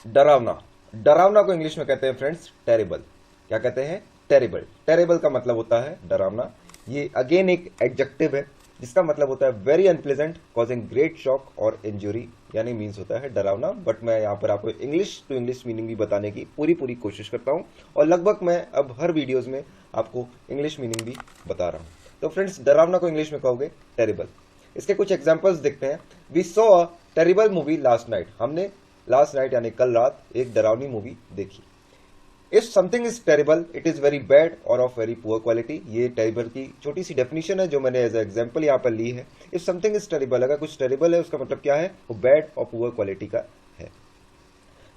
डरावना। डरावना को इंग्लिश में कहते हैं फ्रेंड्स टेरिबल। क्या कहते हैं? टेरिबल। टेरिबल का मतलब होता है डरावना। ये अगेन एक एडजेक्टिव है जिसका मतलब होता है very unpleasant, causing great shock और इंजुरी, यानी मीन्स होता है डरावना। बट मैं यहाँ पर आपको इंग्लिश टू इंग्लिश मीनिंग भी बताने की पूरी कोशिश करता हूँ और लगभग मैं अब हर वीडियोज में आपको इंग्लिश मीनिंग भी बता रहा हूँ। तो फ्रेंड्स, डरावना को इंग्लिश में कहोगे टेरिबल। इसके कुछ एग्जाम्पल्स देखते हैं। We saw a terrible movie last night. हमने लास्ट नाइट यानी कल रात एक डरावनी मूवी देखी। If something is terrible it is very bad or of very poor quality. ये टेरिबल की छोटी सी डेफिनेशन है जो मैंने एज एग्जाम्पल यहाँ पर ली है। इफ समथिंग इज टेरिबल, अगर कुछ टेरिबल है उसका मतलब क्या है? वो बैड और पुअर क्वालिटी का है।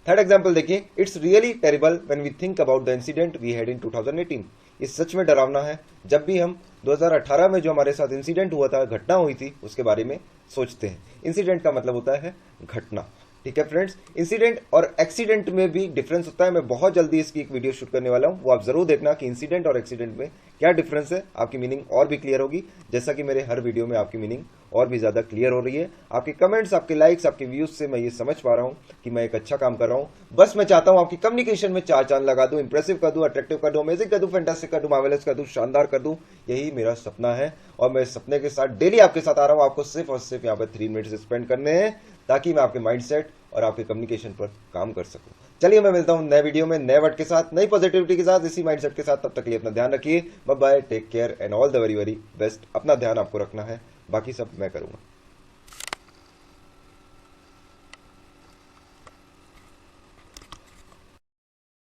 थर्ड एग्जाम्पल देखिए, it's really terrible when we think about the incident we had in 2018। ये सच में डरावना है जब भी हम 2018 में जो हमारे साथ इंसिडेंट हुआ था, घटना हुई थी, उसके बारे में सोचते हैं। इंसिडेंट का मतलब होता है घटना। ठीक है फ्रेंड्स, इंसिडेंट और एक्सीडेंट में भी डिफरेंस होता है। मैं बहुत जल्दी इसकी एक वीडियो शूट करने वाला हूं, वो आप जरूर देखना कि इंसिडेंट और एक्सीडेंट में क्या डिफरेंस है। आपकी मीनिंग और भी क्लियर होगी, जैसा कि मेरे हर वीडियो में आपकी मीनिंग और भी ज्यादा क्लियर हो रही है। आपके कमेंट्स, आपके लाइक्स, आपके व्यूज से मैं ये समझ पा रहा हूं कि मैं एक अच्छा काम कर रहा हूं। बस मैं चाहता हूं आपकी कम्युनिकेशन में चार चांद लगा दूं, इंप्रेसिव कर दूं, अट्रैक्टिव कर दूं, अमेजिंग कर दूं, फैंटास्टिक कर दूं, मार्वेलस कर दूं, शानदार कर दूं। यही मेरा सपना है और मैं इस सपने के साथ डेली आपके साथ आ रहा हूं। आपको सिर्फ और सिर्फ यहाँ पर 3 मिनट स्पेंड करने हैं ताकि मैं आपके माइंडसेट और आपके कम्युनिकेशन पर काम कर सकूं। चलिए, मैं मिलता हूं नए वीडियो में, नए वर्ड के साथ, नई पॉजिटिविटी के साथ, इसी माइंडसेट के साथ। तब तक के लिए अपना ध्यान रखिए। Bye bye, take care and all the very very best. अपना ध्यान आपको रखना है, बाकी सब मैं करूंगा।